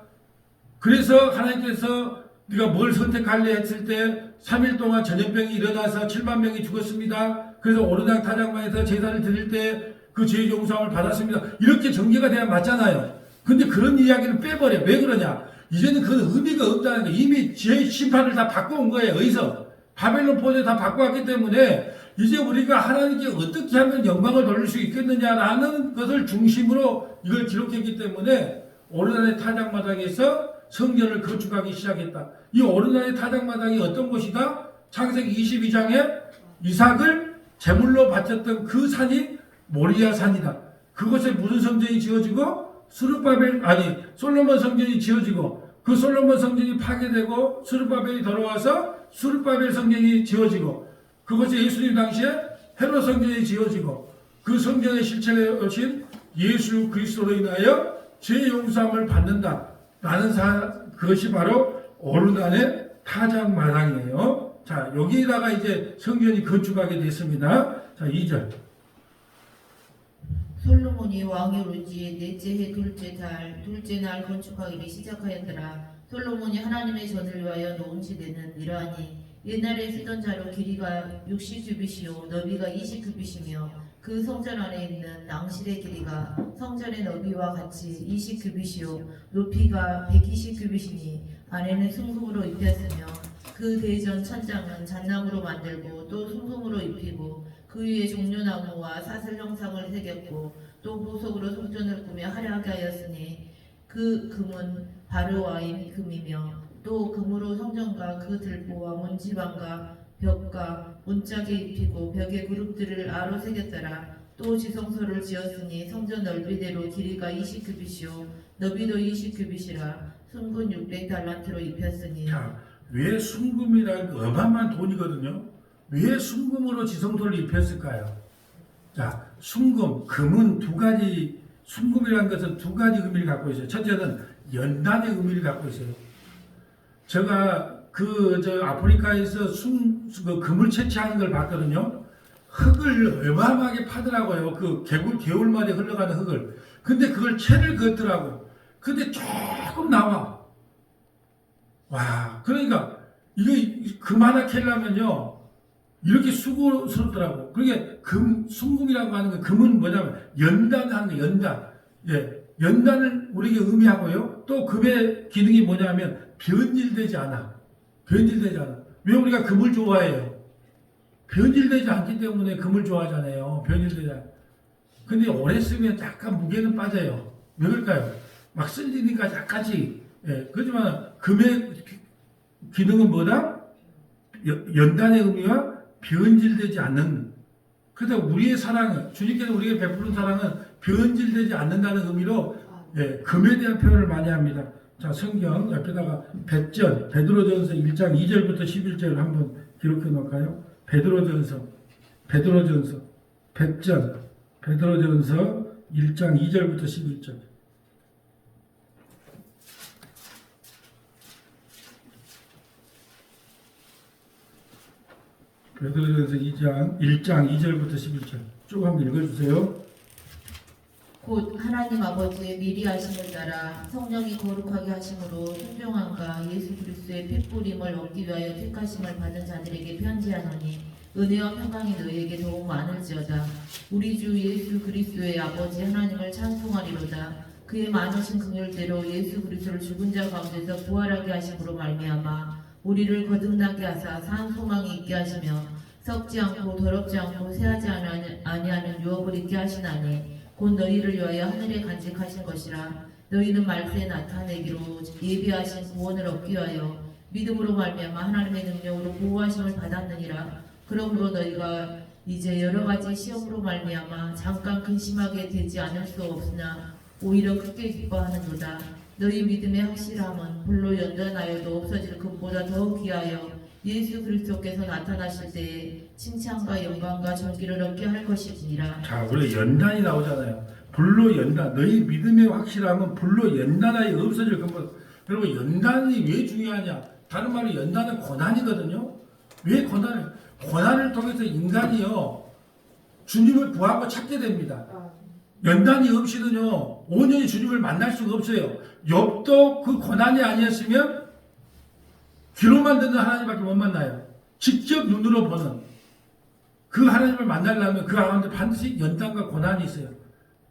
그래서 하나님께서 네가 뭘 선택할래 했을 때 3일 동안 전염병이 일어나서 7만 명이 죽었습니다. 그래서 오르단 타작마에서 제사를 드릴 때 그 죄 용서함을 받았습니다. 이렇게 전개가 돼야 맞잖아요. 근데 그런 이야기를 빼버려. 왜 그러냐. 이제는 그건 의미가 없다는 거예요. 이미 죄 심판을 다 바꿔온 거예요. 어디서? 바벨론 포로에 다 바꿔왔기 때문에 이제 우리가 하나님께 어떻게 하면 영광을 돌릴 수 있겠느냐라는 것을 중심으로 이걸 기록했기 때문에 오르난의 타작마당에서 성전을 건축하기 시작했다. 이 오르난의 타작마당이 어떤 곳이다? 창세기 22장에 이삭을 제물로 바쳤던 그 산이 모리아 산이다. 그곳에 무슨 성전이 지어지고 솔로몬 성전이 지어지고 그 솔로몬 성전이 파괴되고 스룹바벨이 돌아와서 스룹바벨 성전이 지어지고 그곳에 예수님 당시에 헤롯 성전이 지어지고 그 성전의 실체가 오신 예수 그리스도로 인하여 죄 용서함을 받는다. 라는 그것이 바로 오르난의 타작마당이에요. 자, 여기다가 이제 성전이 건축하게 됐습니다. 자, 2절.
솔로몬이 왕이 오르지 넷째 해 둘째 날 건축하기를 시작하였더라. 솔로몬이 하나님의 전을 위하여 놓은 지대는 이러하니 옛날에 쓰던 자로 길이가 60규빗이요 너비가 20규빗이며 그 성전 안에 있는 낭실의 길이가 성전의 너비와 같이 20규빗이요 높이가 120규빗이니 안에는 순금으로 입혔으며 그 대전 천장은 잣나무로 만들고 또 순금으로 입히고 그 위에 종려나무와 사슬 형상을 새겼고 또 보석으로 성전을 꾸며 화려하게 하였으니 그 금은 바르와임 금이며 또 금으로 성전과 그 들보와 문지방과 벽과 문짝에 입히고 벽에 그룹들을 아로 새겼더라. 또 지성소를 지었으니 성전 넓이대로 길이가 20규빗이요 너비도 20규빗이라 순금 600달란트로 입혔으니.
자, 왜 순금이라는 게 어마어마한 돈이거든요. 왜 순금으로 지성소를 입혔을까요? 자, 순금, 금은 두 가지, 순금이라는 것은 두 가지 의미를 갖고 있어요. 첫째는 연단의 의미를 갖고 있어요. 제가 아프리카에서 그 금을 채취하는 걸 봤거든요. 흙을 어마어마하게 파더라고요. 그 개울마다 흘러가는 흙을. 근데 그걸 채를 긋더라고. 근데 조금 나와. 와, 그러니까 이거 금 하나 캐려면요 이렇게 수고스럽더라고. 그러니까 순금이라고 하는 건 금은 뭐냐면 연단하는 거, 연단. 예, 연단을 우리에게 의미하고요. 또 금의 기능이 뭐냐면 변질되지 않아. 변질되지 않아. 왜 우리가 금을 좋아해요? 변질되지 않기 때문에 금을 좋아하잖아요. 변질되지 않아. 근데 오래 쓰면 약간 무게는 빠져요. 왜 그럴까요? 막 쓸리니까 약간씩. 예, 그렇지만 금의 기능은 뭐다? 연단의 의미와 변질되지 않는. 그래서 우리의 사랑은, 주님께서 우리에게 베푸는 사랑은 변질되지 않는다는 의미로 예, 금에 대한 표현을 많이 합니다. 자, 성경 옆에다가 베드로전서 1장 2절부터 11절을 한번 기록해 놓을까요? 베드로전서 100전, 베드로전서 1장 2절부터 11절. 베드로전서 1장 2절부터 11절 쭉 한번 읽어주세요.
곧 하나님 아버지의 미리 하심을 따라 성령이 거룩하게 하심으로 순종함과 예수 그리스도의 핏부림을 얻기 위하여 택하심을 받은 자들에게 편지하노니 은혜와 평강이 너희에게 더욱 많을지어다. 우리 주 예수 그리스도의 아버지 하나님을 찬송하리로다. 그의 많으신 긍휼대로 예수 그리스도를 죽은 자 가운데서 부활하게 하심으로 말미암아 우리를 거듭나게 하사 산 소망이 있게 하시며 썩지 않고 더럽지 않고 새하지 아니하는 유업을 있게 하시나니 곧 너희를 위하여 하늘에 간직하신 것이라. 너희는 말세에 나타내기로 예비하신 구원을 얻기 위하여 믿음으로 말미암아 하나님의 능력으로 보호하심을 받았느니라. 그러므로 너희가 이제 여러 가지 시험으로 말미암아 잠깐 근심하게 되지 않을 수 없으나 오히려 크게 기뻐하는도다. 너희 믿음의 확실함은 불로 연단하여도 없어질 금보다 더 귀하여 예수 그리스도께서 나타나실 때에 칭찬과 영광과 존귀를 얻게 할 것이니라.
자, 우리 연단이 나오잖아요. 불로 연단. 너희 믿음의 확실함은 불로 연단하여 없어질 금보. 여러분, 연단이 왜 중요하냐? 다른 말로 연단은 고난이거든요. 왜 고난을 통해서 인간이요 주님을 구하고 찾게 됩니다. 연단이 없이는요 온전히 주님을 만날 수가 없어요. 욥도 그 고난이 아니었으면 귀로만 듣는 하나님밖에 못 만나요. 직접 눈으로 보는 그 하나님을 만나려면 그 가운데 반드시 연단과 고난이 있어요.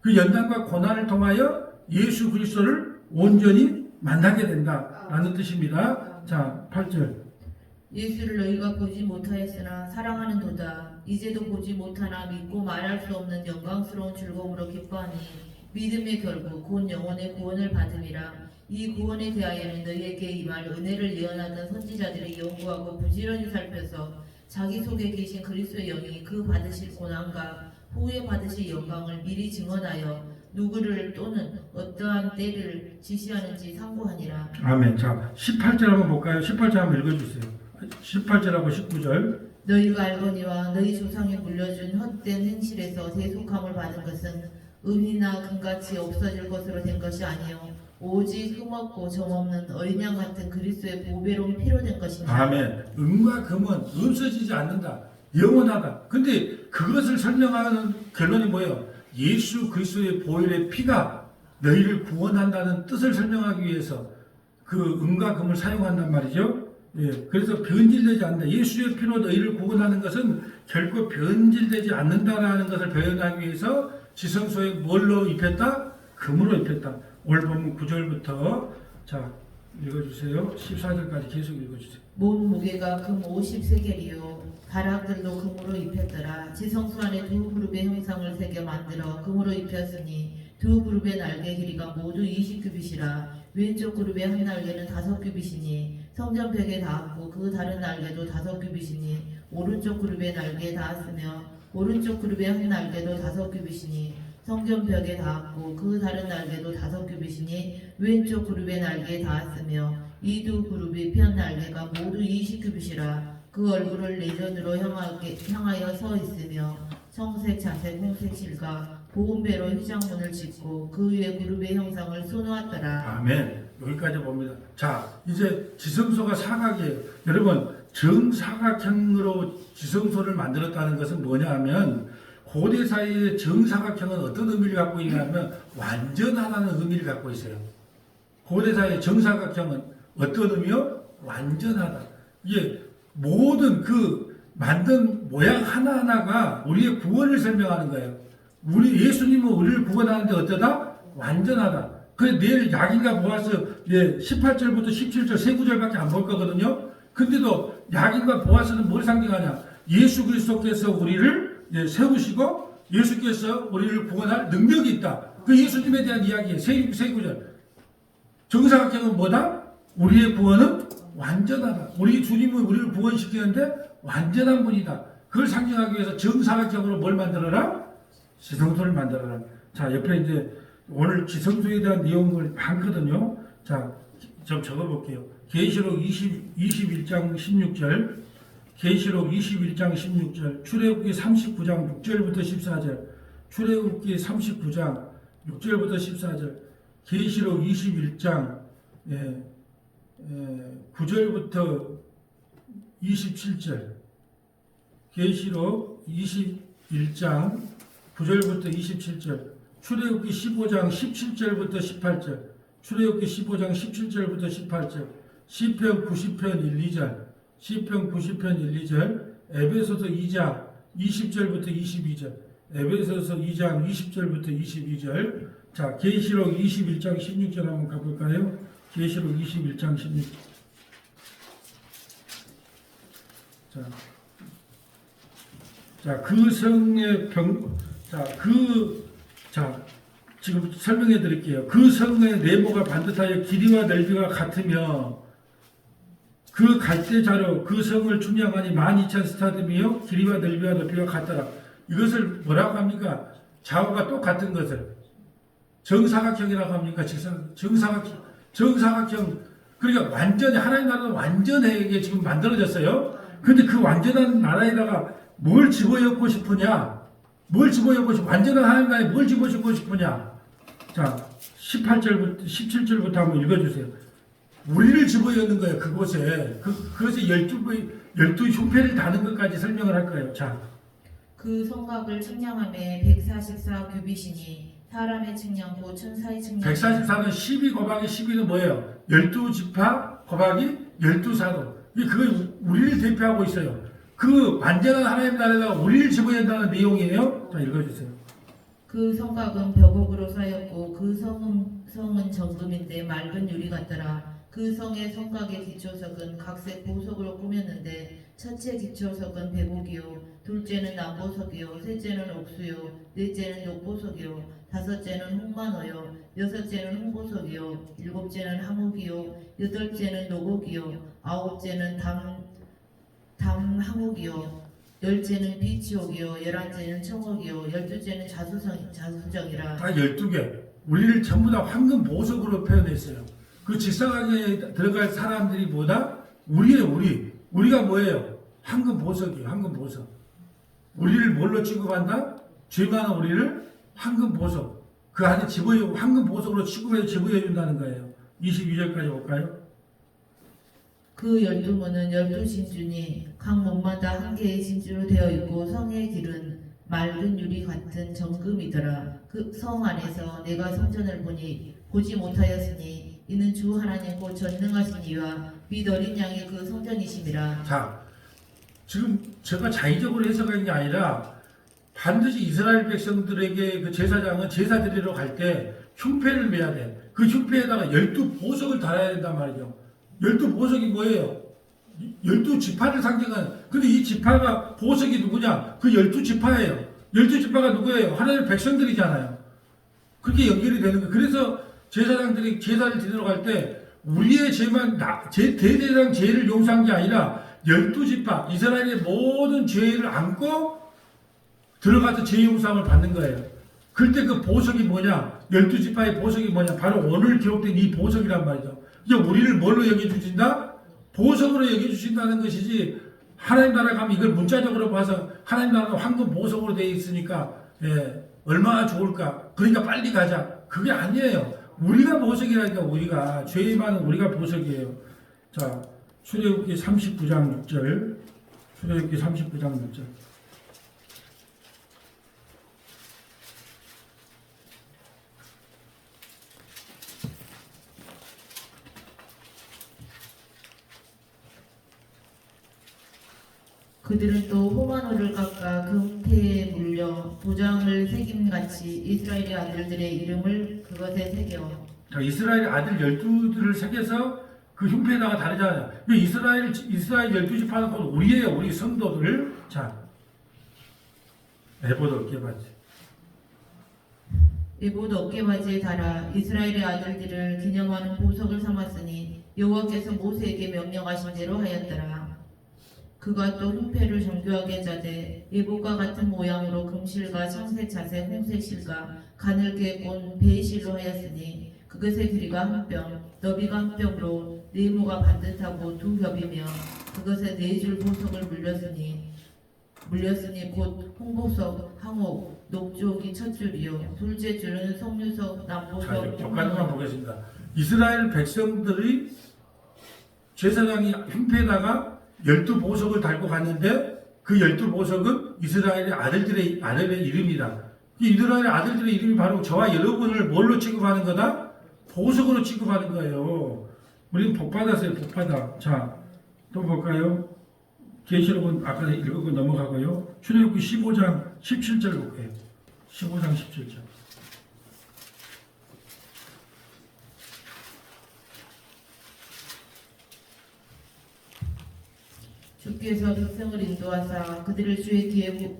그 연단과 고난을 통하여 예수 그리스도를 온전히 만나게 된다라는 뜻입니다. 자, 8절.
예수를 너희가 보지 못하였으나 사랑하는도다. 이제도 보지 못하나 믿고 말할 수 없는 영광스러운 즐거움으로 기뻐하니 믿음의 결국 곧 영혼의 구원을 받음이라. 이 구원에 대하여는 너희에게 임할 은혜를 예언하던 선지자들이 연구하고 부지런히 살펴서 자기 속에 계신 그리스도의 영이 그 받으실 고난과 후에 받으실 영광을 미리 증언하여 누구를 또는 어떠한 때를 지시하는지 상고하니라.
아멘. 자, 18절 한번 볼까요? 18절 한번 읽어주세요. 18절하고 19절.
너희가 알거니와 너희 조상이 물려준 헛된 행실에서 대속함을 받은 것은 은이나 금같이 없어질 것으로 된 것이 아니요 오직 흠없고 점없는 어린 양 같은 그리스도의 보배로운 피로 된 것이니라.
아멘. 은과 금은 없어지지 않는다. 영원하다. 근데 그것을 설명하는 결론이 뭐예요? 예수 그리스도의 보혈의 피가 너희를 구원한다는 뜻을 설명하기 위해서 그 은과 금을 사용한단 말이죠. 예, 그래서 변질되지 않는다. 예수의 피로 너희를 구원하는 것은 결코 변질되지 않는다라는 것을 표현하기 위해서 지성소에 뭘로 입혔다? 금으로 입혔다. 오늘 본문 9절부터 자 읽어주세요. 14절까지 계속 읽어주세요.
몸 무게가 금 50세겔이요 가락들도 금으로 입혔더라. 지성소 안에 두 그룹의 형상을 새겨 만들어 금으로 입혔으니 두 그룹의 날개 길이가 모두 20규빗이라. 왼쪽 그룹의 한 날개는 5규빗이니 성전벽에 닿았고 그 다른 날개도 5규빗이니 오른쪽 그룹의 날개에 닿았으며 오른쪽 그룹의 한 날개도 5규빗이니 성전벽에 닿았고 그 다른 날개도 5규빗이니 왼쪽 그룹의 날개에 닿았으며 이 두 그룹의 편 날개가 모두 20규빗이라. 그 얼굴을 내전으로 향하여 서 있으며 청색, 자색, 홍색 실과 보온배로 휘장문을 짓고 그 위에 그룹의 형상을 쏘놓았더라.
아멘. 여기까지 봅니다. 자, 이제 지성소가 사각이에요. 여러분, 정사각형으로 지성소를 만들었다는 것은 뭐냐 하면 고대 사이의 정사각형은 어떤 의미를 갖고 있냐면 완전하다는 의미를 갖고 있어요. 고대 사이의 정사각형은 어떤 의미요? 완전하다. 이게 모든 그 만든 모양 하나하나가 우리의 구원을 설명하는 거예요. 우리 예수님은 우리를 구원하는데 어떠다? 완전하다. 그래 내일 약인가 보아서 18절부터 17절 세 구절밖에 안 볼 거거든요. 근데도 약인과 보아서는 뭘 상징하냐? 예수 그리스도께서 우리를 세우시고 예수께서 우리를 구원할 능력이 있다. 그 예수님에 대한 이야기예요. 세 구절. 정사각형은 뭐다? 우리의 구원은 완전하다. 우리 주님은 우리를 구원시키는데 완전한 분이다. 그걸 상징하기 위해서 정사각형으로 뭘 만들어라? 지성소를 만들어라. 자, 옆에 이제 오늘 지성소에 대한 내용을 많거든요. 자, 좀 적어볼게요. 계시록 21장 16절, 계시록 21장 16절, 출애굽기 39장 6절부터 14절, 출애굽기 39장 6절부터 14절, 계시록 21장 9절부터 27절, 계시록 21장 9절부터 27절, 출애굽기 15장 17절부터 18절, 출애굽기 15장 17절부터 18절, 시편 90편 1, 2절, 시편 90편 1, 2절, 에베소서 2장 20절부터 22절, 에베소서 2장 20절부터 22절. 자, 계시록 21장 16절 한번 가볼까요? 계시록 21장 16절. 자, 그 성의 지금 설명해 드릴게요. 그 성의 네모가 반듯하여 길이와 넓이가 같으며 그 갈대자로 그 성을 충량하니 12,000 스타디미요 길이와 넓이와 높이가 같더라. 이것을 뭐라고 합니까? 좌우가 똑같은 것을 정사각형이라고 합니까? 정사각형. 그러니까 완전히 하나님 나라는 완전하게 지금 만들어졌어요. 근데 그 완전한 나라에다가 뭘 집어넣고 싶으냐? 완전한 하나님 나라에 뭘 집어넣고 싶으냐? 자, 17절부터 한번 읽어주세요. 우리를 집어넣는 거예요, 그곳에. 그것에 12 흉패를 다는 것까지 설명을 할 거예요. 자.
그 성곽을 측량함에 144규빗이니 사람의 측량고 천사의 측량.
144는 12 곱하기 12는 뭐예요? 12지파 곱하기 12사도. 그거 우리를 대표하고 있어요. 그 완전한 하나님 나라에다가 우리를 집어넣는다는 내용이에요. 자, 읽어주세요.
그 성곽은 벽옥으로 쌓였고 그 성은 정금인데 맑은 유리 같더라. 그 성의 성곽의 기초석은 각색 보석으로 꾸몄는데 첫째 기초석은 백옥이요, 둘째는 남보석이요, 셋째는 옥수요, 넷째는 녹보석이요, 다섯째는 홍만호요, 여섯째는 홍보석이요, 일곱째는 항옥이요, 여덟째는 녹옥이요, 아홉째는 담항옥이요, 열째는 비치옥이요, 11째는 청옥이요, 12째는 자수정이라.
다 12개. 우리를 전부 다 황금 보석으로 표현했어요. 그 직사각에 들어갈 사람들이 뭐다? 우리예요, 우리가 뭐예요? 황금 보석이에요, 황금 보석. 우리를 뭘로 취급한다? 죄 많은 우리를 황금 보석. 그 안에 황금 보석으로 취급해 준다는 거예요. 22절까지 볼까요?
그 12문은 12진주니 각 문마다 한 개의 진주로 되어 있고 성의 길은 맑은 유리 같은 정금이더라. 그 성 안에서 내가 성전을 보지 못하였으니 이는 주 하나님 곧 전능하신 이와 빛 어린 양의 그 성전이심이라.
자, 지금 제가 자의적으로 해석한 게 아니라 반드시 이스라엘 백성들에게 그 제사장은 제사 드리러 갈 때 흉패를 매야 돼. 그 흉패에다가 12보석을 달아야 된단 말이죠. 12보석이 뭐예요? 12지파를 상징하는. 근데 이 지파가 보석이 누구냐? 그 12지파예요. 12지파가 누구예요? 하나님의 백성들이잖아요. 그렇게 연결이 되는 거예요. 그래서 제사장들이 제사를 드리러 갈 때 우리의 죄만 대대장 죄를 용서한 게 아니라 12지파 이스라엘의 모든 죄를 안고 들어가서 죄 용서함을 받는 거예요. 그때 그 보석이 뭐냐? 12지파의 보석이 뭐냐? 바로 오늘 기록된 이 보석이란 말이죠. 이제 우리를 뭘로 여겨주신다? 보석으로 여겨주신다는 것이지, 하나님 나라 가면 이걸 문자적으로 봐서 하나님 나라는 황금 보석으로 되어 있으니까 얼마나 좋을까? 그러니까 빨리 가자. 그게 아니에요. 우리가 보석이라니까. 우리가 죄의 많은 우리가 보석이에요. 자, 출애굽기 39장 6절. 출애굽기 39장 6절.
그들은 또 호마노를 깎아 금태에 물려 도장을 새김같이 이스라엘의 아들들의 이름을 그것에 새겨.
자, 이스라엘 아들 12들을 새겨서 그 흉패에다가 다르잖아요. 이스라엘 12지파는 곧 우리예요. 우리 성도들. 자, 에봇 어깨바지.
에봇 어깨바지에 달아 이스라엘의 아들들을 기념하는 보석을 삼았으니 여호와께서 모세에게 명령하신 대로 하였더라. 그가 또 흉패를 정교하게 짜되 에봇과 같은 모양으로 금실과 청색 자색 홍색실과 가늘게 꼰 베이실로 하였으니 그것의 길이가 한 뼘, 너비가 한 뼘으로 네모가 반듯하고 두 겹이며 그것에 네 줄 보석을 물렸으니 곧 홍보석, 항옥, 녹주옥이 첫 줄이요 둘째 줄은 석류석, 남보석.
벽가능만 보겠습니다. 이스라엘 백성들이 제사장이 흉패에다가 12보석을 달고 갔는데 그 12보석은 이스라엘의 아들의 이름이다. 이 이스라엘의 아들들의 이름이 바로 저와 여러분을 뭘로 취급하는 거다? 보석으로 취급하는 거예요. 우리는 복 받았어요. 복 받아. 자, 또 볼까요? 계시록은 아까 읽었고 넘어가고요. 출애굽기 15장 17절 볼게요. 15장 17절.
주께서 백성을 인도하사 그들을 주의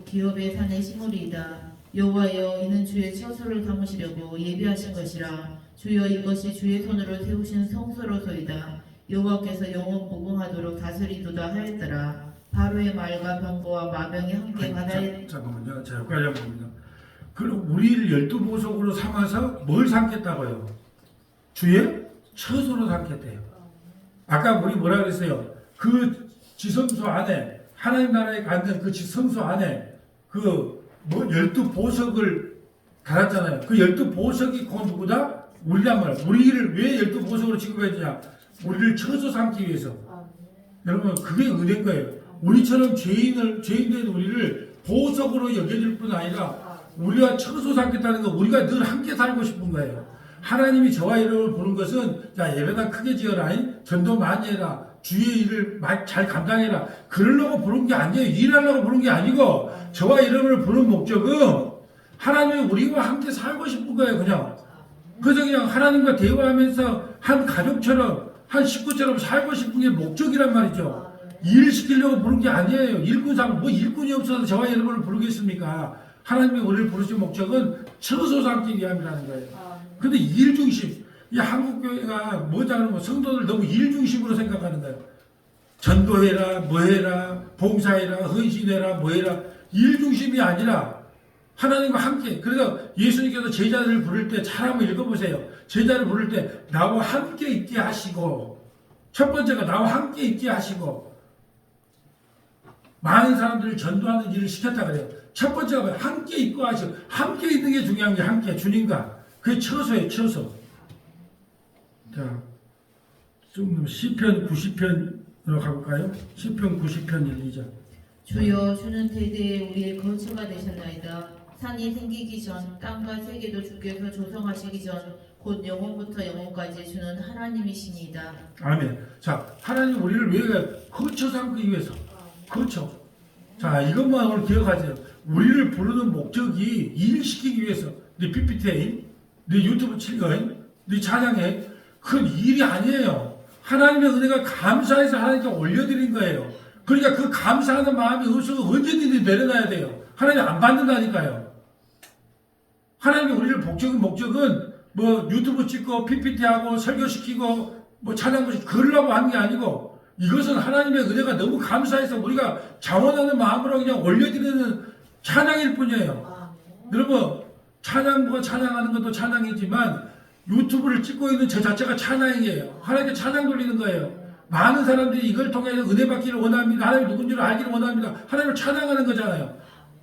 기업의 산에 심으리이다. 여호와여, 이는 주의 처소를 삼으시려고 예비하신 것이라. 주여, 이것이 주의 손으로 세우신 성소로소이다. 여호와께서 영원 무궁하도록 다스리도다 하였더라. 바로의 말과 병거와 마병이 함께 바다에.
잠깐만요. 자, 여기까지 한번 봅니다. 그럼 우리를 12보석으로 삼아서 뭘 삼겠다고요? 주의 처소로 삼겠대요. 아까 우리 뭐라 그랬어요? 그 지성소 안에, 하나님 나라에 가는 그 지성소 안에 그 12보석을 달았잖아요. 그 12보석이 그건 누구다? 우리란 말이야. 우리를 왜 12보석으로 취급해야 되냐? 우리를 처소 삼기 위해서. 여러분, 그게 은혜인 거예요. 우리처럼 죄인된 우리를 보석으로 여겨줄 뿐 아니라 우리가 처소 삼겠다는 건 우리가 늘 함께 살고 싶은 거예요. 하나님이 저와 여러분을 보는 것은, 야, 예배당 크게 지어라, 전도 많이 해라, 주의 일을 잘 감당해라, 그러려고 부른 게 아니에요. 일하려고 부른 게 아니고, 저와 여러분을 부른 목적은 하나님이 우리와 함께 살고 싶은 거예요. 그래서 그냥 하나님과 대화하면서 한 가족처럼, 한 식구처럼 살고 싶은 게 목적이란 말이죠. 일 시키려고 부른 게 아니에요. 일꾼상, 일꾼이 없어서 저와 여러분을 부르겠습니까? 하나님이 우리를 부르신 목적은 처소 삼기 위함이라는 거예요. 근데 일 중심, 이 한국교회가 뭐냐면 성도들 너무 일 중심으로 생각하는 거예요. 전도해라, 뭐해라, 봉사해라, 헌신해라, 뭐해라. 일 중심이 아니라 하나님과 함께. 그래서 예수님께서 제자들을 부를 때 잘 한번 읽어보세요. 제자를 부를 때 나와 함께 있게 하시고, 첫 번째가 나와 함께 있게 하시고, 많은 사람들을 전도하는 일을 시켰다 그래요. 첫 번째가 함께 있고 하시고, 함께 있는 게 중요한 게 함께 주님과. 그게 처소예요, 처소. 자, 좀 시편 90편으로 가볼까요? 시편 90편 1, 2절.
주여 주는 대대에 우리의 거처가 되셨나이다. 산이 생기기 전 땅과 세계도 주께서 조성하시기 전 곧 영원부터 영원까지 주는 하나님이시니이다.
아멘. 자, 하나님 우리를 왜 거처 삼기 위해서 거처. 자, 이것만 오늘 기억하세요. 우리를 부르는 목적이 일시키기 위해서. 네 PPT, 네 유튜브 칠거인, 네 찬양해. 그건 일이 아니에요. 하나님의 은혜가 감사해서 하나님께 올려드린 거예요. 그러니까 그 감사하는 마음이 없어서 언제든지 내려놔야 돼요. 하나님 안 받는다니까요. 하나님이 우리를 목적은 뭐 유튜브 찍고 PPT하고 설교시키고 뭐 찬양 부시고 그러려고 하는 게 아니고 이것은 하나님의 은혜가 너무 감사해서 우리가 자원하는 마음으로 그냥 올려드리는 찬양일 뿐이에요. 여러분 찬양부가 찬양하는 것도 찬양이지만 유튜브를 찍고 있는 저 자체가 찬양이에요. 하나님께 찬양 돌리는 거예요. 많은 사람들이 이걸 통해서 은혜 받기를 원합니다. 하나님이 누군지를 알기를 원합니다. 하나님을 찬양하는 거잖아요.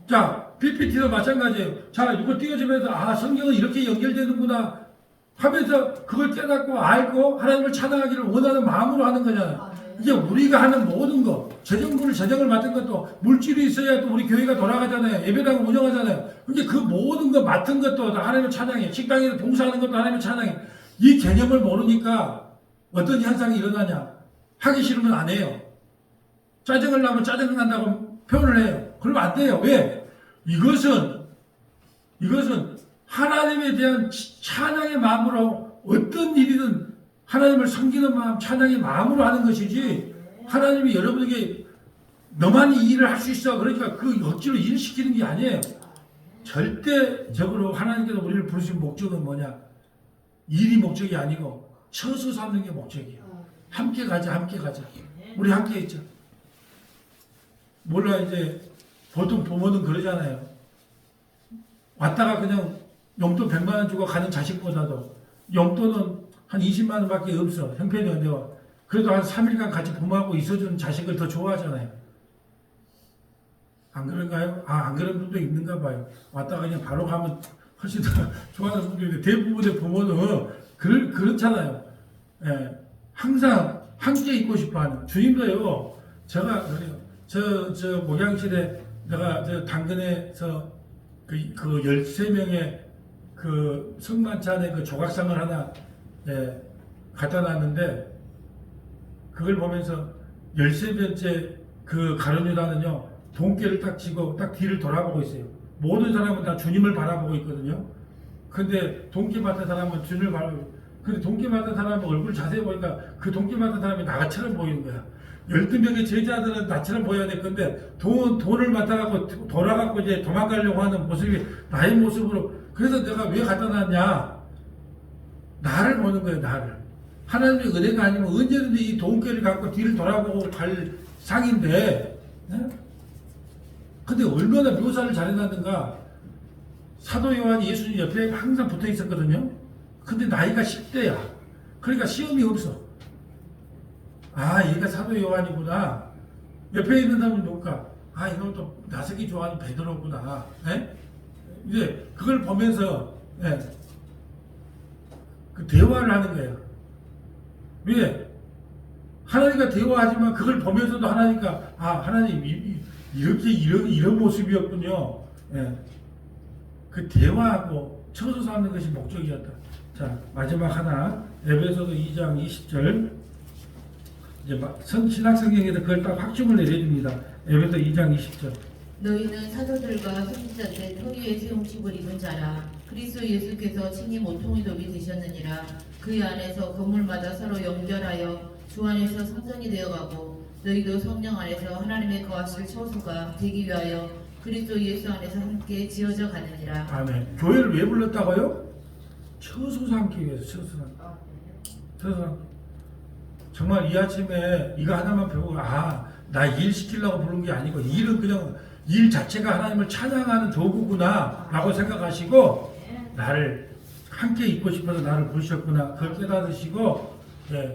자, PPT도 마찬가지예요. 자, 이거 띄워주면서 성경은 이렇게 연결되는구나 하면서 그걸 깨닫고 알고 하나님을 찬양하기를 원하는 마음으로 하는 거잖아요. 이게 우리가 하는 모든 거, 재정을 맡은 것도 물질이 있어야 또 우리 교회가 돌아가잖아요. 예배당을 운영하잖아요. 근데 그 모든 거 맡은 것도 다 하나님을 찬양해. 식당에서 봉사하는 것도 하나님을 찬양해. 이 개념을 모르니까 어떤 현상이 일어나냐. 하기 싫으면 안 해요. 짜증을 나면 짜증을 난다고 표현을 해요. 그러면 안 돼요. 왜? 이것은 하나님에 대한 찬양의 마음으로 어떤 일이든 하나님을 섬기는 마음, 찬양의 마음으로 하는 것이지 하나님이 여러분에게 너만 이 일을 할 수 있어. 그러니까 그 억지로 일을 시키는 게 아니에요. 절대적으로 하나님께서 우리를 부르신 목적은 뭐냐? 일이 목적이 아니고 처소 삼는 게 목적이에요. 함께 가자. 우리 함께 있자. 몰라 이제 보통 부모는 그러잖아요. 왔다가 그냥 용돈 100만 원 주고 가는 자식보다도 용돈은 한 20만 원밖에 없어. 형편이 안 돼요. 그래도 한 3일간 같이 부모하고 있어주는 자식을 더 좋아하잖아요. 안 그런가요? 안 그런 분도 있는가 봐요. 왔다가 그냥 바로 가면 훨씬 더 좋아하는 분도 있는데 대부분의 부모는 그렇잖아요. 예, 항상 함께 있고 싶어 하는. 주님도요, 제가 그래요. 저 목양실에 내가 당근에서 그 13명의 그 성만찬의 그 조각상을 하나 갖다 놨는데 그걸 보면서 13번째 그 가룟유다는요 돈깨를 딱 쥐고 딱 뒤를 돌아보고 있어요. 모든 사람은 다 주님을 바라보고 있거든요. 근데 돈깨 맡은 사람은 주님을 바라보고 있어요. 근데 돈깨 맡은 사람은 얼굴 자세히 보니까 그 돈깨 맡은 사람이 나처럼 보이는 거야. 12명의 제자들은 나처럼 보여야 될 건데 돈을 맡아갖고 돌아갖고 이제 도망가려고 하는 모습이 나의 모습으로. 그래서 내가 왜 갖다 놨냐? 나를 보는 거예요. 나를. 하나님의 은혜가 아니면 언제든지 이 돈깨를 갖고 뒤를 돌아보고 갈 상인데 근데 얼마나 묘사를 잘해놨는가. 사도 요한이 예수님 옆에 항상 붙어 있었거든요. 근데 나이가 10대야. 그러니까 시험이 없어. 얘가 사도 요한이구나. 옆에 있는 사람은 누굴까? 이놈 또 나서기 좋아하는 베드로구나. 이제 그걸 보면서 그 대화를 하는 거예요. 왜? 하나님과 대화하지만 그걸 보면서도 하나님과 하나님 이런 모습이었군요. 그 대화하고 처소 삼는 것이 목적이었다. 자, 마지막 하나 에베소서 2장 20절. 이제 신학 성경에서 그걸 딱 확증을 내려줍니다. 에베소 2장 20절.
너희는 사도들과 선지자들의 토리의 세움식을 입은 자라. 그리스도 예수께서 친히 모퉁이 돌이 되셨느니라. 그 안에서 건물마다 서로 연결하여 주 안에서 성전이 되어가고 너희도 성령 안에서 하나님의 거하실 처소가 되기 위하여 그리스도 예수 안에서 함께 지어져 가느니라.
아멘. 교회를 왜 불렀다고요? 처소 삼기 위해서. 처소 삼기. 정말 이 아침에 이거 하나만 배우고 나 일 시키려고 부른 게 아니고 일은 그냥 일 자체가 하나님을 찬양하는 도구구나 라고 생각하시고 나를 함께 있고 싶어서 나를 부르셨구나 그걸 깨달으시고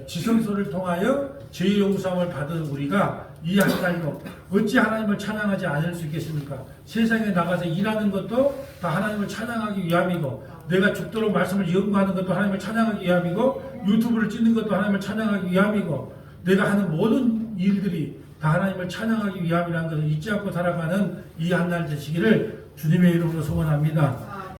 지성소를 통하여 죄의 용서함을 받은 우리가 이 한가지로 어찌 하나님을 찬양하지 않을 수 있겠습니까? 세상에 나가서 일하는 것도 다 하나님을 찬양하기 위함이고 내가 죽도록 말씀을 연구하는 것도 하나님을 찬양하기 위함이고 유튜브를 찍는 것도 하나님을 찬양하기 위함이고 내가 하는 모든 일들이 다 하나님을 찬양하기 위함이라는 것을 잊지 않고 살아가는 이 한 날 되시기를 주님의 이름으로 소원합니다.